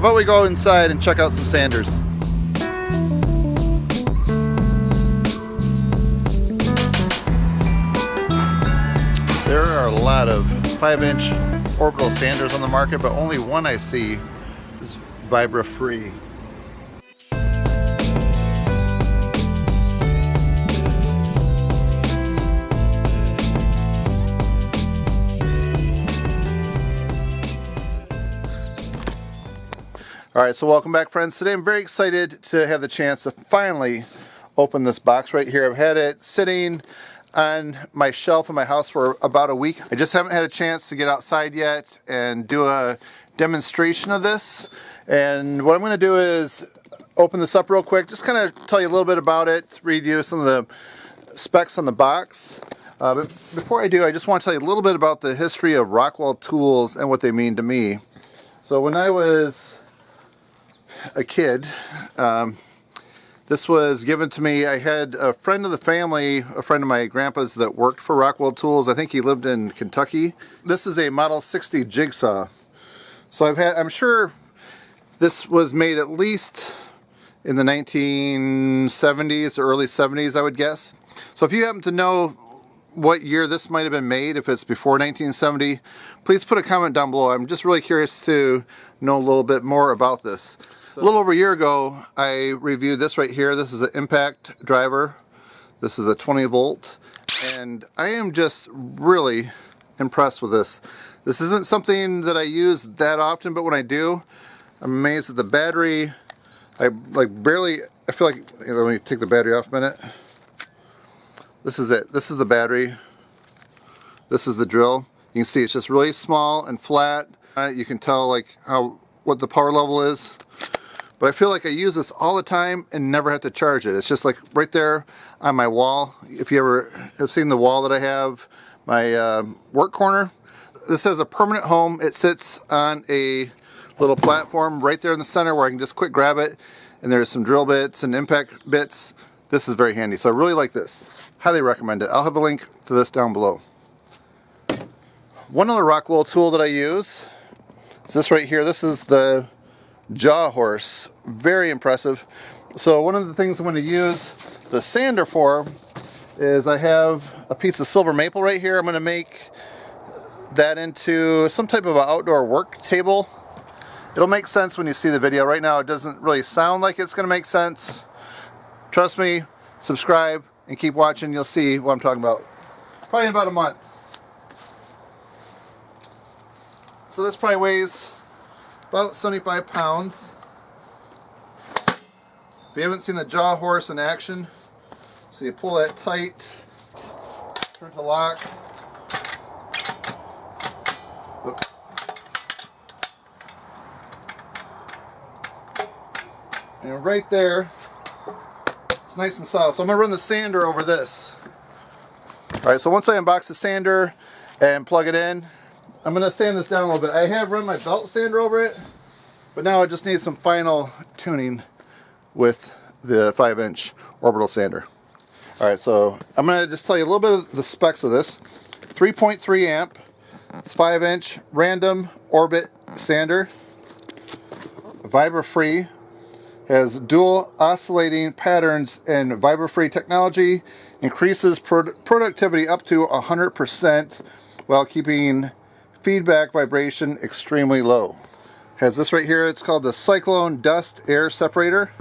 about we go inside and check out some sanders? There are a lot of 5-inch Orbital sanders on the market, but only one I see is Vibrafree. Alright, so welcome back, friends. Today I'm very excited to have the chance to finally open this box right here. I've had it sitting on my shelf in my house for about a week. I just haven't had a chance to get outside yet and do a demonstration of this. And what I'm going to do is open this up real quick, just kind of tell you a little bit about it, read you some of the specs on the box. But before I do, I just want to tell you a little bit about the history of Rockwell tools and what they mean to me. So when I was a kid, this was given to me. I had a friend of the family, a friend of my grandpa's that worked for Rockwell Tools. I think he lived in Kentucky. This is a Model 60 jigsaw. So I'm sure this was made at least in the 1970s or early 70s, I would guess. So if you happen to know what year this might have been made, if it's before 1970, please put a comment down below. I'm just really curious to know a little bit more about this. A little over a year ago, I reviewed this right here. This is an impact driver. This is a 20 volt, and I am just really impressed with this. This isn't something that I use that often, but when I do, I'm amazed at the battery. I feel like, let me take the battery off a minute. This is it. This is the battery. This is the drill. You can see it's just really small and flat. You can tell what the power level is. But I feel like I use this all the time and never have to charge it. It's just like right there on my wall. If you ever have seen the wall that I have, my work corner, this has a permanent home. It sits on a little platform right there in the center where I can just quick grab it, and there's some drill bits and impact bits. This is very handy, so I really like this. Highly recommend it. I'll have a link to this down below. One other Rockwell tool that I use is this right here. This is the jaw horse. Very impressive. So one of the things I'm going to use the sander for is I have a piece of silver maple right here. I'm going to make that into some type of an outdoor work table. It'll make sense when you see the video. Right now it doesn't really sound like it's going to make sense. Trust me, subscribe and keep watching. You'll see what I'm talking about. Probably in about a month. So this probably weighs about 75 pounds. If you haven't seen the jaw horse in action, so you pull that tight, turn to lock. Oops. And right there, it's nice and solid. So I'm going to run the sander over this. Alright, so once I unbox the sander and plug it in, I'm going to sand this down a little bit. I have run my belt sander over it, but now I just need some final tuning with the 5-inch Orbital sander. Alright, so I'm going to just tell you a little bit of the specs of this. 3.3 amp, it's 5-inch random orbit sander. Vibrafree, has dual oscillating patterns, and Vibrafree technology increases productivity up to 100% while keeping feedback vibration extremely low. Has this right here, it's called the Cyclone Dust Air Separator.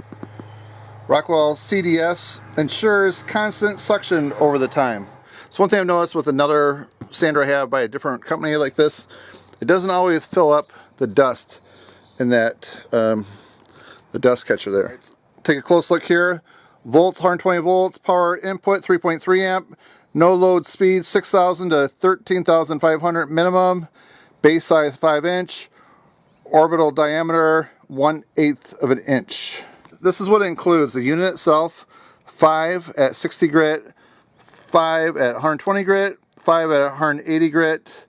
Rockwell CDS ensures constant suction over the time. So one thing I've noticed with another sander I have by a different company like this, it doesn't always fill up the dust in that the dust catcher there. Take a close look here. Volts, 120 volts, power input 3.3 amp, no load speed 6,000 to 13,500 minimum, base size 5-inch, orbital diameter 1/8 of an inch. This is what it includes: the unit itself, 5 at 60 grit, 5 at 120 grit, 5 at 180 grit,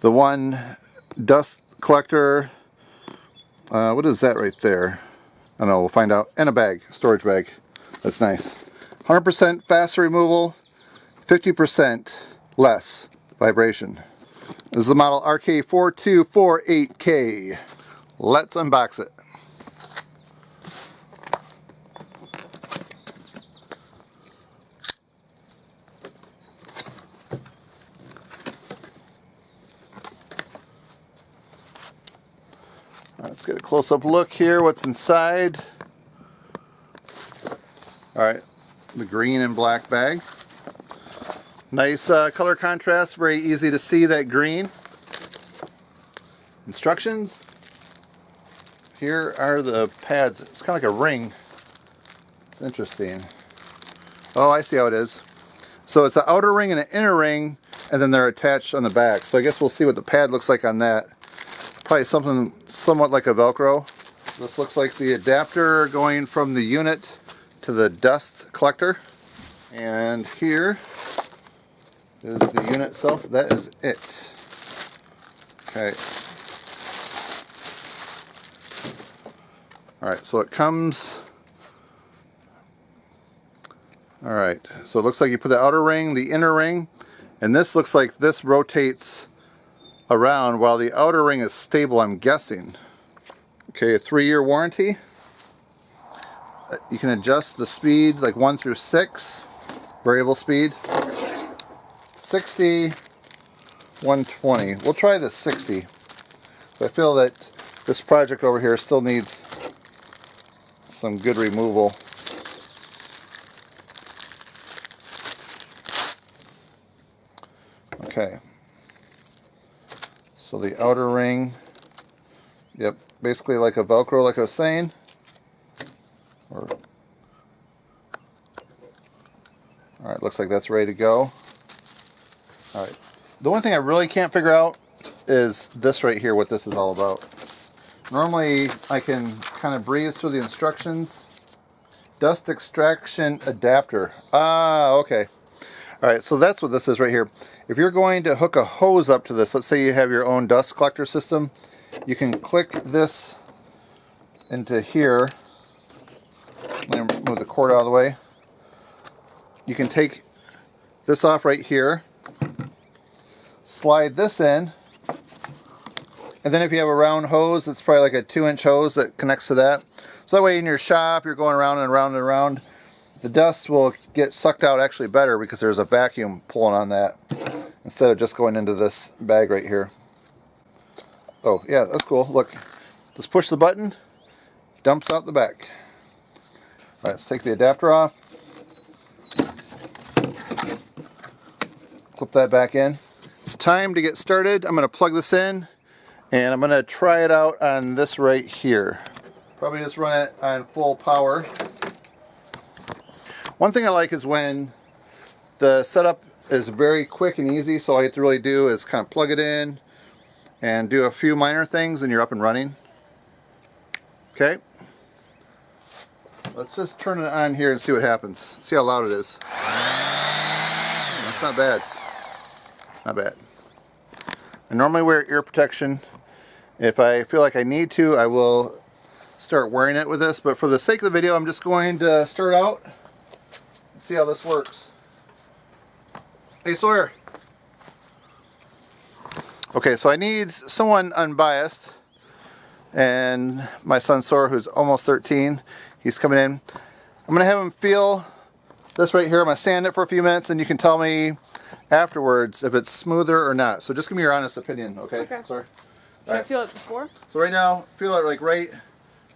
the one dust collector, what is that right there? I don't know, we'll find out, and a bag, storage bag. That's nice. 100% faster removal, 50% less vibration. This is the model RK4248K. let's unbox it. Let's get a close-up look here, what's inside. Alright, the green and black bag. Nice color contrast, very easy to see that green. Instructions. Here are the pads. It's kind of like a ring. It's interesting. Oh, I see how it is. So it's an outer ring and an inner ring, and then they're attached on the back. So I guess we'll see what the pad looks like on that. Probably something somewhat like a Velcro. This looks like the adapter going from the unit to the dust collector. And here is the unit itself. That is it. Okay. Alright, so it comes... Alright, so it looks like you put the outer ring, the inner ring, and this looks like this rotates around while the outer ring is stable, I'm guessing. Okay, a 3-year warranty. You can adjust the speed like 1 through 6, variable speed. 60, 120. We'll try the 60. So I feel that this project over here still needs some good removal. Okay. So the outer ring, yep, basically like a Velcro, like I was saying. Alright, looks like that's ready to go. Alright, the one thing I really can't figure out is this right here, what this is all about. Normally I can kind of breeze through the instructions. Dust extraction adapter. Ah, okay. Alright, so that's what this is right here. If you're going to hook a hose up to this, let's say you have your own dust collector system, you can click this into here. Let me move the cord out of the way. You can take this off right here, slide this in, and then if you have a round hose, it's probably like a 2-inch hose that connects to that. So that way in your shop, you're going around and around and around. The dust will get sucked out actually better because there's a vacuum pulling on that instead of just going into this bag right here. Oh yeah, that's cool. Look, just push the button, dumps out the back. Alright, let's take the adapter off. Clip that back in. It's time to get started. I'm going to plug this in and I'm going to try it out on this right here. Probably just run it on full power. One thing I like is when the setup is very quick and easy, so all you have to really do is kind of plug it in and do a few minor things and you're up and running. Okay. Let's just turn it on here and see what happens. See how loud it is. That's not bad. Not bad. I normally wear ear protection. If I feel like I need to, I will start wearing it with this, but for the sake of the video, I'm just going to start out and see how this works. Hey Sawyer. Okay, so I need someone unbiased, and my son Sawyer, who's almost 13, he's coming in. I'm going to have him feel this right here. I'm going to stand it for a few minutes and you can tell me afterwards if it's smoother or not. So just give me your honest opinion, okay? Okay. Sorry. Should I feel it before? So right now, feel it like right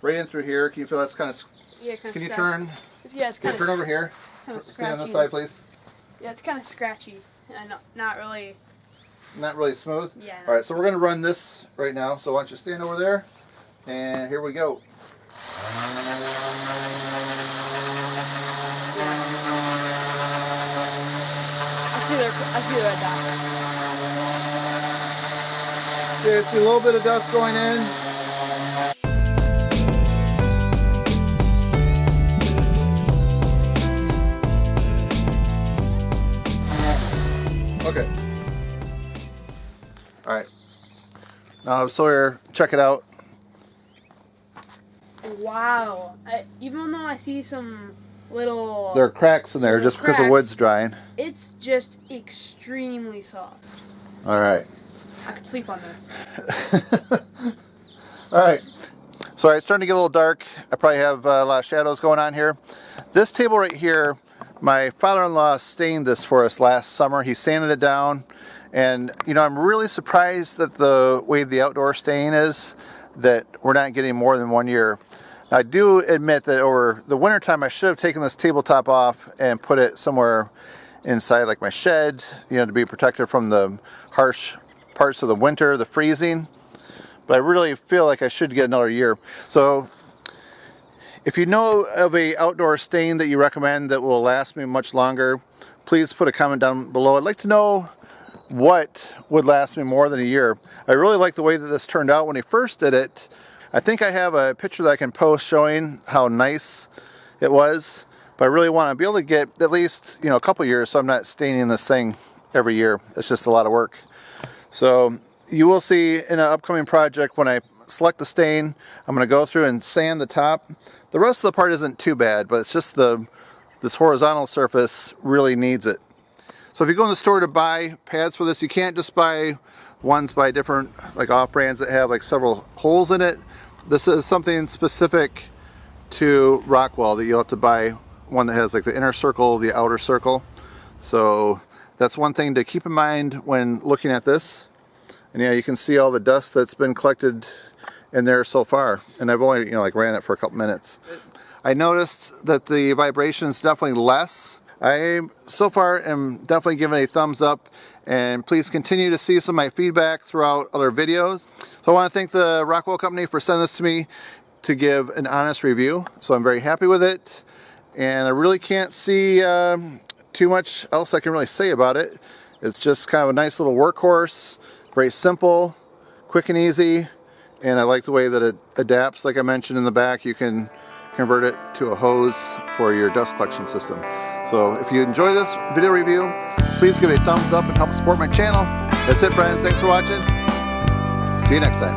in through here. Can you feel that's kind of... Yeah, kind of Can you turn? Yeah, it's kind of... Turn over here. Kind of Stand on this side, please. Yeah, it's kind of scratchy. And not really... Not really smooth? Yeah. No. Alright, so we're going to run this right now. So why don't you stand over there? And here we go. I see the red dot. Okay, I see a little bit of dust going in. Okay. Alright. Now Sawyer, check it out. Wow. Even though I see some little... There are cracks in there just because the wood's drying. It's just extremely soft. Alright. I could sleep on this. Alright. So it's starting to get a little dark. I probably have a lot of shadows going on here. This table right here, my father-in-law stained this for us last summer. He sanded it down, and you know, I'm really surprised that the way the outdoor stain is, that we're not getting more than 1 year. I do admit that over the winter time I should have taken this tabletop off and put it somewhere inside, like my shed, you know, to be protected from the harsh parts of the winter, the freezing. But I really feel like I should get another year. So if you know of a outdoor stain that you recommend that will last me much longer, please put a comment down below. I'd like to know what would last me more than a year. I really like the way that this turned out when he first did it. I think I have a picture that I can post showing how nice it was, but I really want to be able to get at least, you know, a couple years so I'm not staining this thing every year. It's just a lot of work. So you will see in an upcoming project when I select the stain, I'm going to go through and sand the top. The rest of the part isn't too bad, but it's just this horizontal surface really needs it. So if you go in the store to buy pads for this, you can't just buy ones by different like off brands that have like several holes in it. This is something specific to Rockwell that you'll have to buy one that has like the inner circle, the outer circle. So that's one thing to keep in mind when looking at this. And yeah, you can see all the dust that's been collected in there so far. And I've only, you know, like ran it for a couple minutes. I noticed that the vibration is definitely less. I so far am definitely giving a thumbs up, and please continue to see some of my feedback throughout other videos. So I want to thank the Rockwell company for sending this to me to give an honest review. So I'm very happy with it, and I really can't see too much else I can really say about it. It's just kind of a nice little workhorse, very simple, quick and easy, and I like the way that it adapts. Like I mentioned in the back, you can convert it to a hose for your dust collection system. So if you enjoy this video review, please give it a thumbs up and help support my channel. That's it, friends. Thanks for watching. See you next time.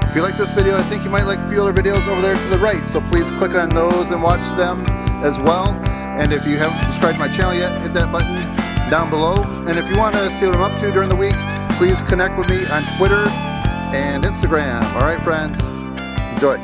If you like this video, I think you might like a few other videos over there to the right, so please click on those and watch them as well. And if you haven't subscribed to my channel yet, hit that button down below. And if you want to see what I'm up to during the week, please connect with me on Twitter and Instagram. All right, friends, enjoy.